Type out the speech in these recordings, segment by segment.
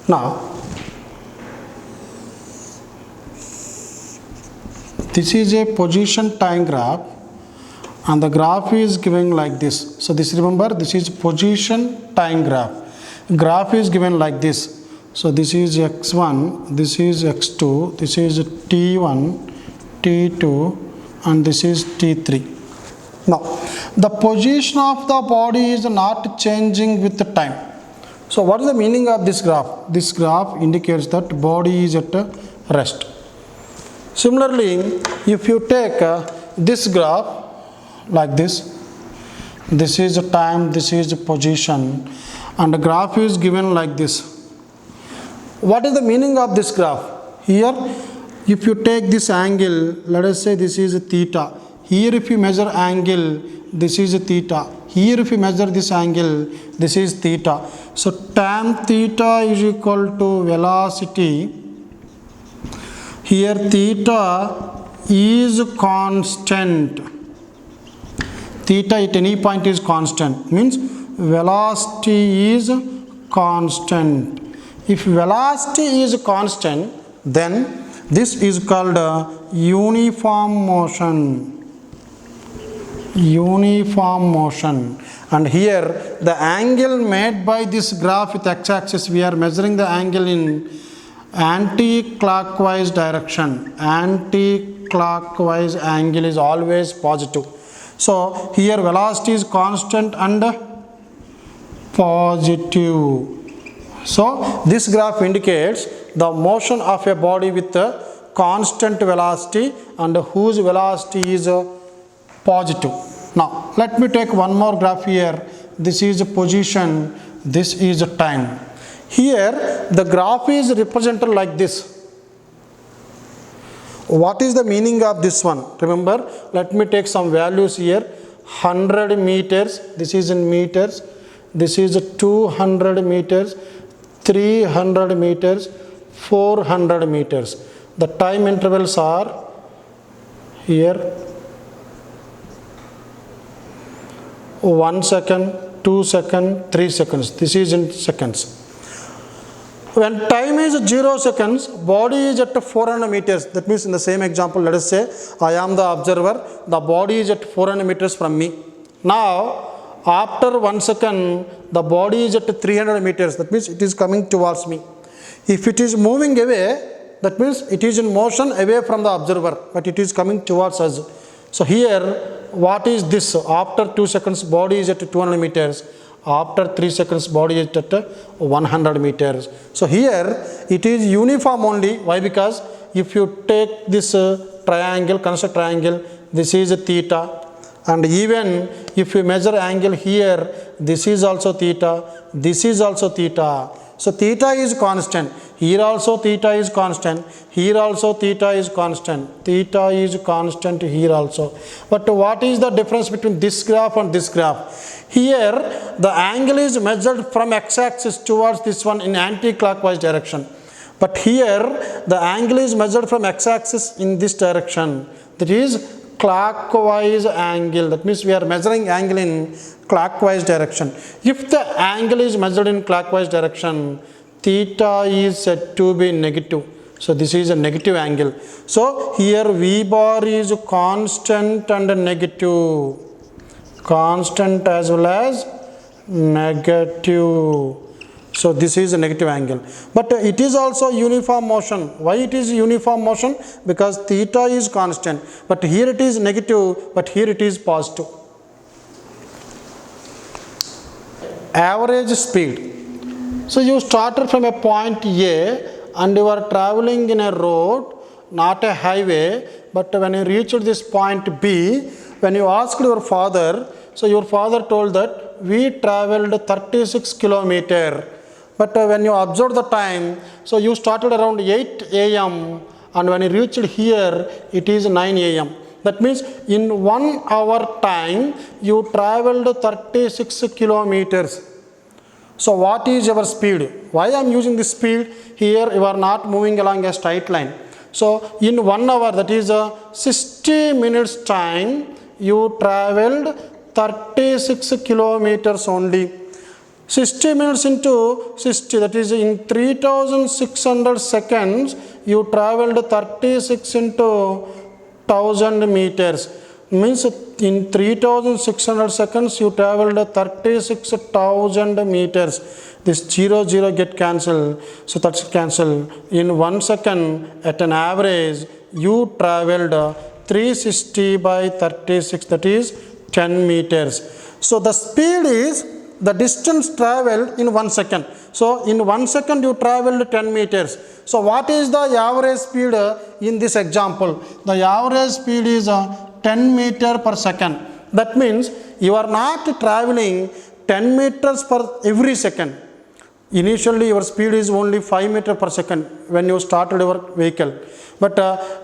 Now, this is a position time graph and the graph is given like this. So this, remember, this is position time graph. Graph is given like this. So this is x1, this is x2, this is t1, t2 and this is t3. Now, the position of the body is not changing with the time. So what is the meaning of this graph? This graph indicates that body is at rest. Similarly, if you take this graph like this is the time, this is the position, and the graph is given like this. What is the meaning of this graph? Here, if you take this angle, let us say this is theta. Here if you measure angle, this is theta. Here if you measure this angle, this is theta. So tan theta is equal to velocity. Here theta is constant. Theta at any point is constant, means velocity is constant. If velocity is constant, then this is called uniform motion. Uniform motion. And here the angle made by this graph with x-axis, we are measuring the angle in anti-clockwise direction. Anti-clockwise angle is always positive. So here velocity is constant and positive. So this graph indicates the motion of a body with a constant velocity and whose velocity is positive. Now let me take one more graph here. This is a position, this is a time. Here the graph is represented like this. What is the meaning of this one? Remember, let me take some values here. 100 meters, this is in meters. This is 200 meters, 300 meters, 400 meters. The time intervals are here 1 second, 2 seconds, 3 seconds. This is in seconds. When time is 0 seconds, body is at 400 meters. That means in the same example, let us say I am the observer, the body is at 400 meters from me. Now, after 1 second, the body is at 300 meters. That means it is coming towards me. If it is moving away, that means it is in motion away from the observer, but it is coming towards us. So here, what is this? After 2 seconds, body is at 200 meters. After 3 seconds, body is at 100 meters. So here, it is uniform only. Why? Because if you take this triangle, construct triangle, this is theta. And even if you measure angle here, this is also theta, this is also theta. So theta is constant. Here also theta is constant. Here also theta is constant. Theta is constant here also. But what is the difference between this graph and this graph? Here the angle is measured from x-axis towards this one in anti-clockwise direction. But here the angle is measured from x-axis in this direction. That is clockwise angle. That means we are measuring angle in clockwise direction. If the angle is measured in clockwise direction, theta is said to be negative. So this is a negative angle. So here V bar is constant and negative. Constant as well as negative. So this is a negative angle. But it is also uniform motion. Why it is uniform motion? Because theta is constant. But here it is negative, but here it is positive. Average speed. So you started from a point A and you are traveling in a road, not a highway, but when you reached this point B, when you asked your father, so your father told that we traveled 36 kilometers. But when you observe the time, so you started around 8 a.m. and when you reached here, it is 9 a.m. That means in 1 hour time, you traveled 36 kilometers. So what is your speed? Why I am using this speed? Here you are not moving along a straight line. So in 1 hour, that is 60 minutes time, you traveled 36 kilometers only. 60 minutes into 60, that is in 3600 seconds, you traveled 36 into 1000 meters. Means in 3600 seconds, you traveled 36,000 meters. This 0, 0 get cancelled, so that's cancelled. In 1 second, at an average, you traveled 360 by 36, that is 10 meters. So the speed is the distance traveled in 1 second. So in 1 second you traveled 10 meters. So what is the average speed in this example? The average speed is 10 meter per second. That means you are not traveling 10 meters per every second. Initially your speed is only 5 meter per second when you started your vehicle. But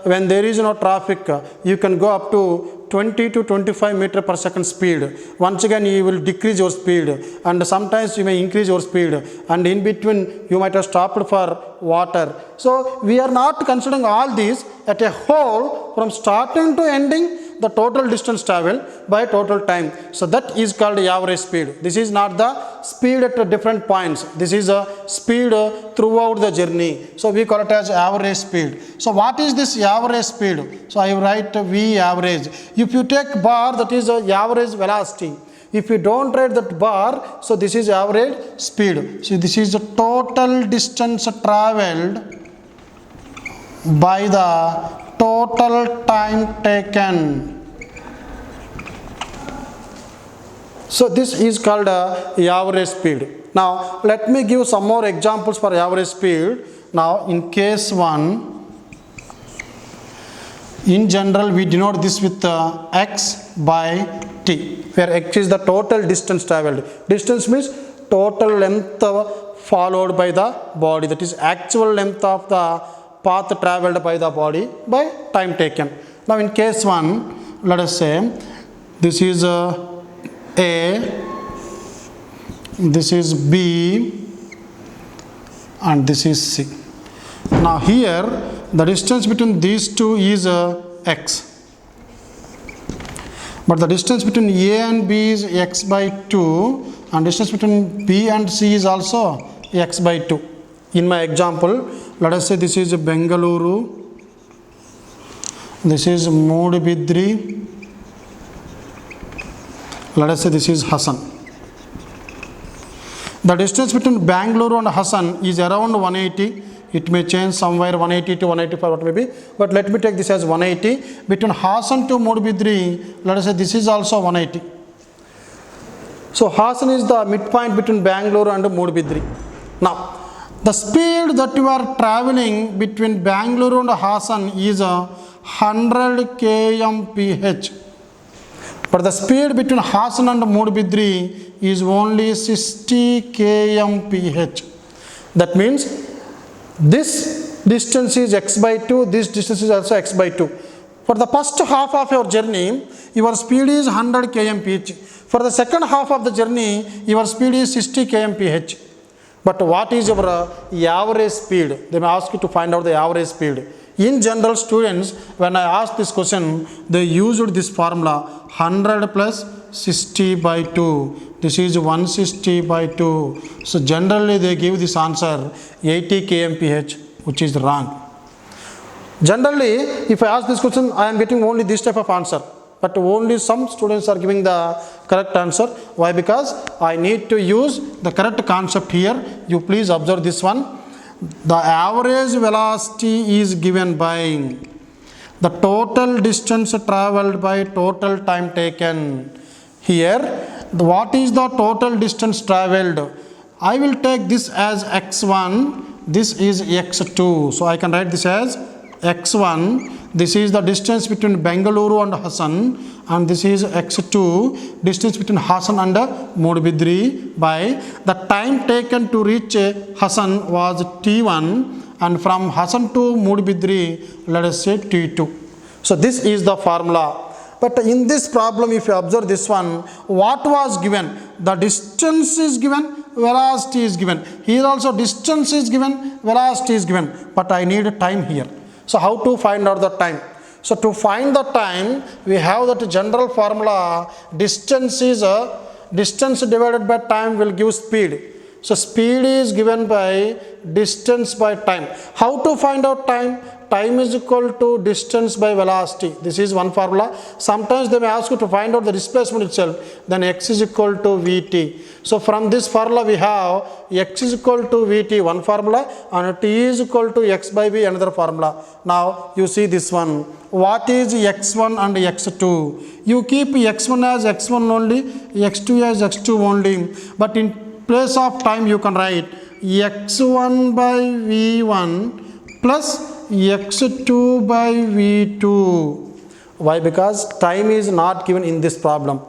when there is no traffic, you can go up to 20 to 25 meter per second speed. Once again you will decrease your speed, and sometimes you may increase your speed, and in between you might have stopped for water. So we are not considering all these at a whole from starting to ending, the total distance traveled by total time. So that is called average speed. This is not the speed at different points. This is a speed throughout the journey. So we call it as average speed. So what is this average speed? So I write V average. If you take bar, that is average velocity. If you don't write that bar, so this is average speed. So this is the total distance traveled by the total time taken. So this is called average speed. Now let me give some more examples for average speed. Now in case 1, in general we denote this with x by t, where x is the total distance traveled. Distance means total length followed by the body, that is actual length of the path traveled by the body by time taken. Now in case 1, let us say this is A, this is B, and this is C. Now here the distance between these two is x, but the distance between A and B is x by 2, and distance between B and C is also x by 2. In my example, let us say this is Bengaluru, this is Mudbidri, let us say this is Hassan. The distance between Bangalore and Hassan is around 180. It may change somewhere 180 to 185, what may be, but let me take this as 180. Between Hassan to Mudbidri, let us say this is also 180. So Hassan is the midpoint between Bangalore and Mudbidri. Now the speed that you are traveling between Bangalore and Hassan is 100 kmph, but the speed between Hassan and Mudbidri is only 60 kmph. That means this distance is x by 2, this distance is also x by 2. For the first half of your journey, your speed is 100 kmph. For the second half of the journey, your speed is 60 kmph. But what is your average speed? They may ask you to find out the average speed. In general, students, when I asked this question, they used this formula 100 plus 60 by 2. This is 160 by 2. So generally they give this answer 80 kmph, which is wrong. Generally, if I ask this question, I am getting only this type of answer. But only some students are giving the correct answer. Why? Because I need to use the correct concept here. You please observe this one. The average velocity is given by the total distance traveled by total time taken. Here, what is the total distance traveled? I will take this as x1, this is x2. So I can write this as x1. This is the distance between Bengaluru and Hassan, and this is x2, distance between Hassan and Mudbidri, by the time taken to reach Hassan was t1, and from Hassan to Mudbidri, let us say t2. So this is the formula. But in this problem, if you observe this one, what was given? The distance is given, velocity is given. Here also distance is given, velocity is given, but I need time here. So how to find out the time? So to find the time, we have that general formula, distance is distance divided by time will give speed. So speed is given by distance by time. How to find out time? Time is equal to distance by velocity. This is one formula. Sometimes they may ask you to find out the displacement itself. Then x is equal to Vt. So from this formula we have x is equal to Vt, one formula, and t is equal to x by v, another formula. Now you see this one. What is x1 and x2? You keep x1 as x1 only, x2 as x2 only. But in place of time you can write x1 by v1 plus x2 by v2. Why? Because time is not given in this problem.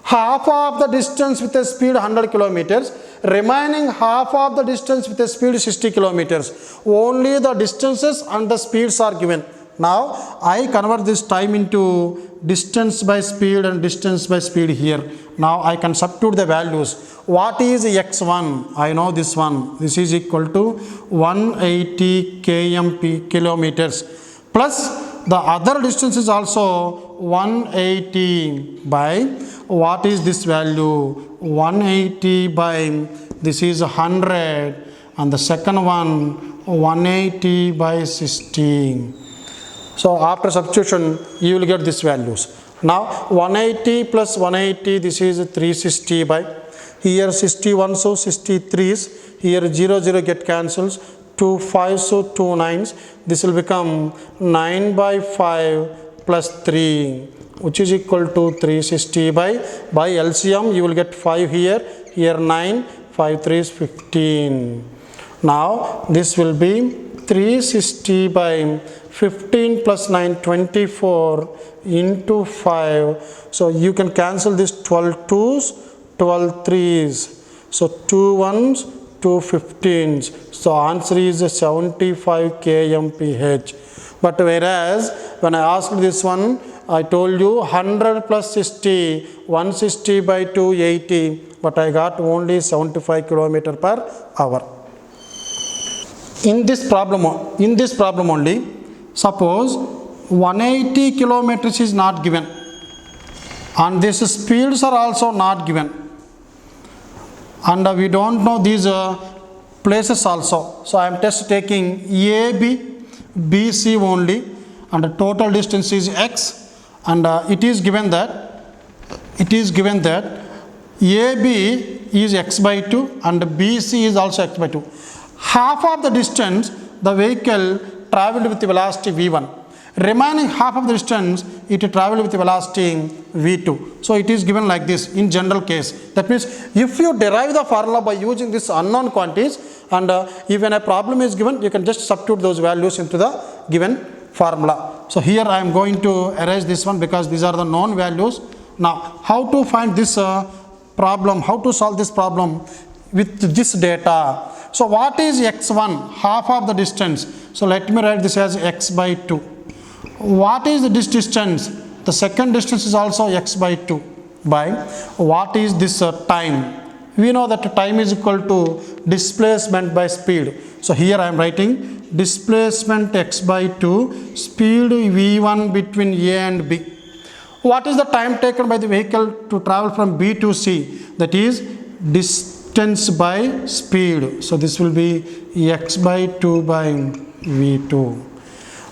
Half of the distance with a speed 100 kilometers, remaining half of the distance with a speed 60 kilometers. Only the distances and the speeds are given. Now I convert this time into distance by speed and distance by speed here. Now I can substitute the values. What is x1? I know this one. This is equal to 180 km kilometers plus the other distance is also 180 by what is this value? 180 by this is 100 and the second one 180 by 60. So after substitution you will get these values. Now 180 plus 180, this is 360 by, here 61, so 63s, here 0 0 get cancels, 2 5, so 2 9s, this will become 9 by 5 plus 3, which is equal to 360 by LCM you will get 5 here, here 9, 5 3 is 15. Now this will be 360 by 15 plus 9, 24 into 5. So you can cancel this 12 2s, 12 3s. So 2 1s, 2 15s. So answer is 75 kmph. But whereas when I asked this one, I told you 100 plus 60, 160 by 280, but I got only 75 km per hour. In this problem only, suppose 180 kilometers is not given and these speeds are also not given, and we don't know these places also. So I am just taking AB, BC only, and the total distance is x, and it is given that AB is x by 2 and BC is also x by 2. Half of the distance the vehicle travelled with the velocity v1. Remaining half of the distance it travelled with the velocity v2. So it is given like this in general case. That means if you derive the formula by using this unknown quantities, and even a problem is given, you can just substitute those values into the given formula. So here I am going to erase this one because these are the known values. Now how to find this problem, how to solve this problem with this data? So what is x1? Half of the distance. So let me write this as x by 2. What is this distance? The second distance is also x by 2 by what is this time? We know that time is equal to displacement by speed. So here I am writing displacement x by 2, speed v1 between A and B. What is the time taken by the vehicle to travel from B to C? That is distance by speed. So this will be x by 2 by v2.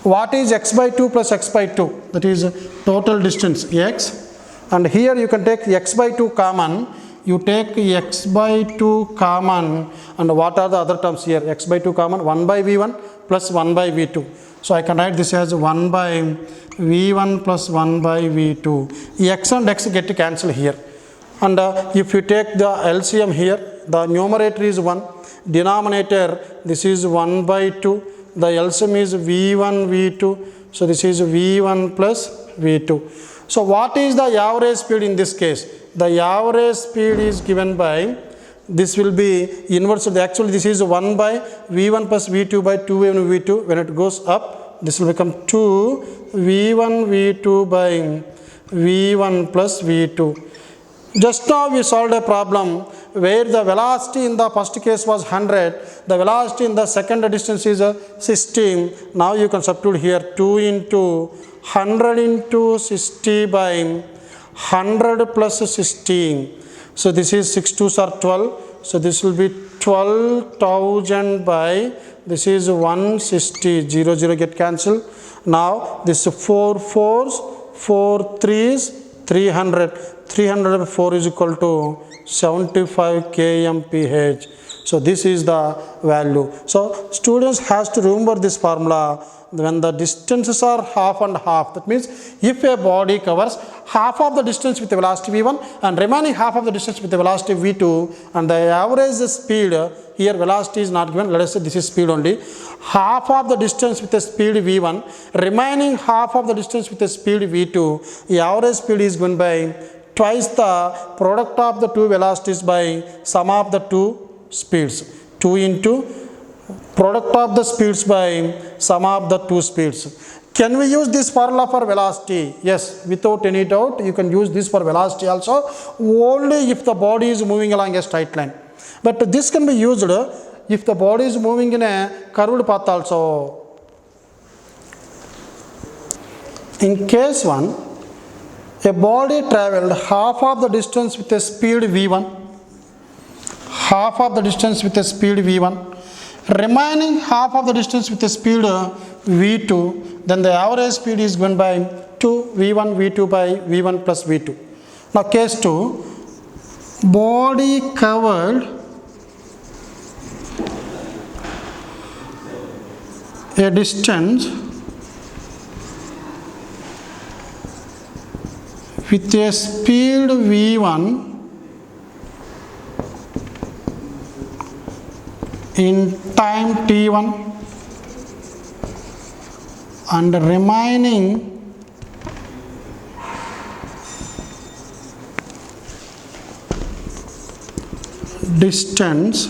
What is x by 2 plus x by 2? That is total distance x, and here you can take x by 2 common. You take x by 2 common, and what are the other terms here? X by 2 common, 1 by v1 plus 1 by v2. So I can write this as 1 by v1 plus 1 by v2. X and x get cancelled here, and if you take the LCM here, the numerator is 1, denominator this is 1 by 2, the LCM is v1 v2, so this is v1 plus v2. So what is the average speed in this case? The average speed is given by, this will be inverse of the, actually this is 1 by v1 plus v2 by 2 v2. When it goes up, this will become 2 v1 v2 by v1 plus v2. Just now we solved a problem where the velocity in the first case was 100, the velocity in the second distance is 60. Now you can substitute here 2 into 100 into 60 by 100 plus 60. So this is 6 2s are 12. So this will be 12,000 by, this is 160, 0 0 get cancelled. Now this 4 4s, 4 3s, 300. 300 by 4 is equal to 75 kmph. So this is the value. So students has to remember this formula when the distances are half and half. That means if a body covers half of the distance with the velocity v1 and remaining half of the distance with the velocity v2, and the average speed, here velocity is not given, let us say this is speed only, half of the distance with the speed v1, remaining half of the distance with the speed v2, the average speed is given by twice the product of the two velocities by sum of the two speeds. 2 into product of the speeds by sum of the two speeds. Can we use this formula for velocity? Yes, without any doubt you can use this for velocity also, only if the body is moving along a straight line. But this can be used if the body is moving in a curved path also. In case 1, a body travelled half of the distance with a speed v1, half of the distance with a speed v1, remaining half of the distance with a speed v2, then the average speed is given by 2 v1 v2 by v1 plus v2. Now case 2, body covered a distance with a speed v1 in time t1 and remaining distance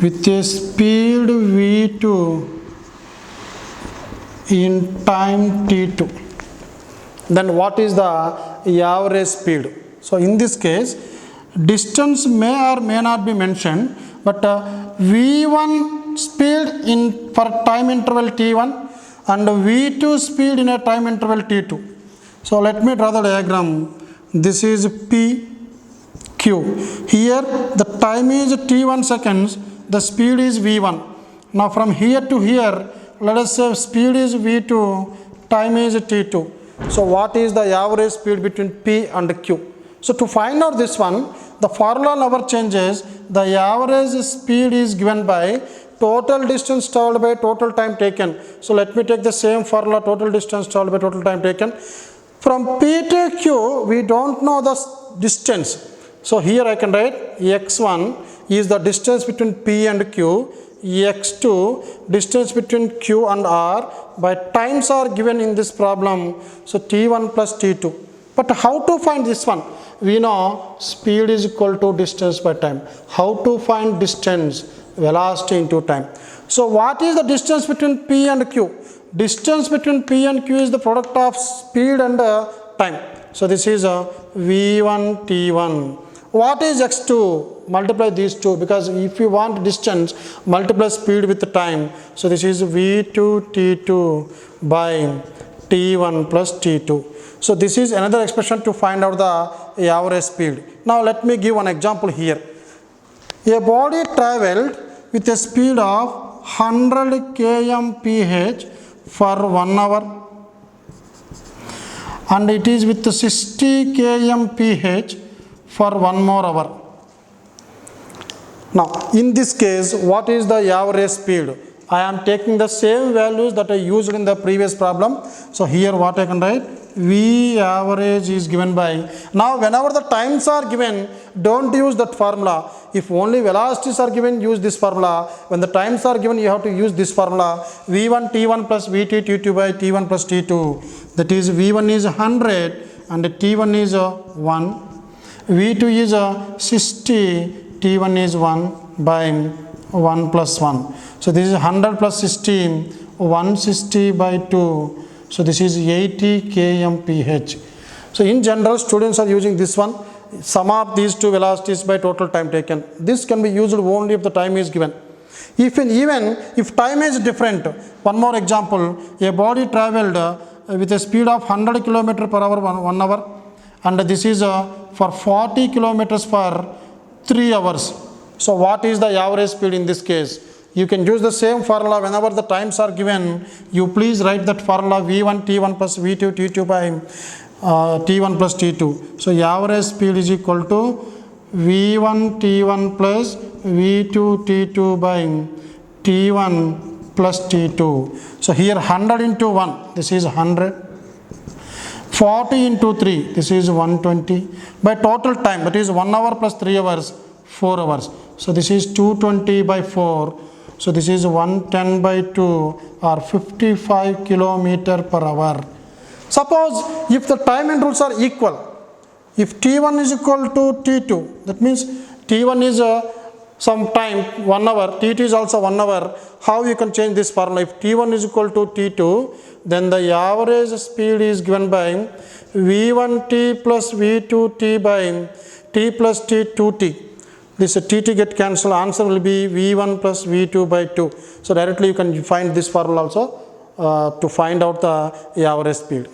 with a speed v2 in time t2. Then what is the average speed? So in this case, distance may or may not be mentioned, but v1 speed in for time interval t1 and v2 speed in a time interval t2. So let me draw the diagram. This is p q. Here the time is t1 seconds, the speed is v1. Now from here to here, let us say speed is v2, time is t2. So what is the average speed between p and q? So to find out this one, the formula never changes. The average speed is given by total distance travelled by total time taken. So let me take the same formula, total distance travelled by total time taken. From p to q, we don't know the distance. So here I can write x1 is the distance between p and q, x2 distance between q and r, by times are given in this problem. So t1 plus t2. But how to find this one? We know speed is equal to distance by time. How to find distance? Velocity into time. So what is the distance between p and q? Distance between p and q is the product of speed and time. So this is v1 t1. What is x2? Multiply these two, because if you want distance, multiply speed with the time. So this is v2 t2 by t1 plus t2. So this is another expression to find out the average speed. Now let me give one example here. A body travelled with a speed of 100 kmph for 1 hour, and it is with 60 kmph for 1 more hour. Now in this case, what is the average speed? I am taking the same values that I used in the previous problem. So here what I can write, V average is given by, now whenever the times are given, don't use that formula. If only velocities are given, use this formula. When the times are given, you have to use this formula, V1 T1 plus VT T2 by T1 plus T2. That is V1 is 100 and T1 is 1. V2 is 60, T1 is 1 by 1 plus 1. So this is 100 plus 60, 160 by 2. So this is 80 kmph. So in general, students are using this one, sum of these two velocities by total time taken. This can be used only if the time is given. Even if time is different, one more example, a body travelled with a speed of 100 km per hour 1 hour, and this is for 40 kilometers per 3 hours. So what is the average speed in this case? You can use the same formula whenever the times are given. You please write that formula V1 T1 plus V2 T2 by T1 plus T2. So average speed is equal to V1 T1 plus V2 T2 by T1 plus T2. So here 100 into 1, this is 100. 40 into 3, this is 120. By total time, that is 1 hour plus 3 hours, 4 hours. So this is 220 by 4. So this is 110 by 2 or 55 kilometer per hour. Suppose if the time intervals are equal, if T1 is equal to T2, that means T1 is some time 1 hour, T2 is also 1 hour. How you can change this formula? If T1 is equal to T2, then the average speed is given by V1T plus V2T by T plus T2T. This T get cancelled, answer will be V1 plus V2 by 2. So directly you can find this formula also to find out the average speed.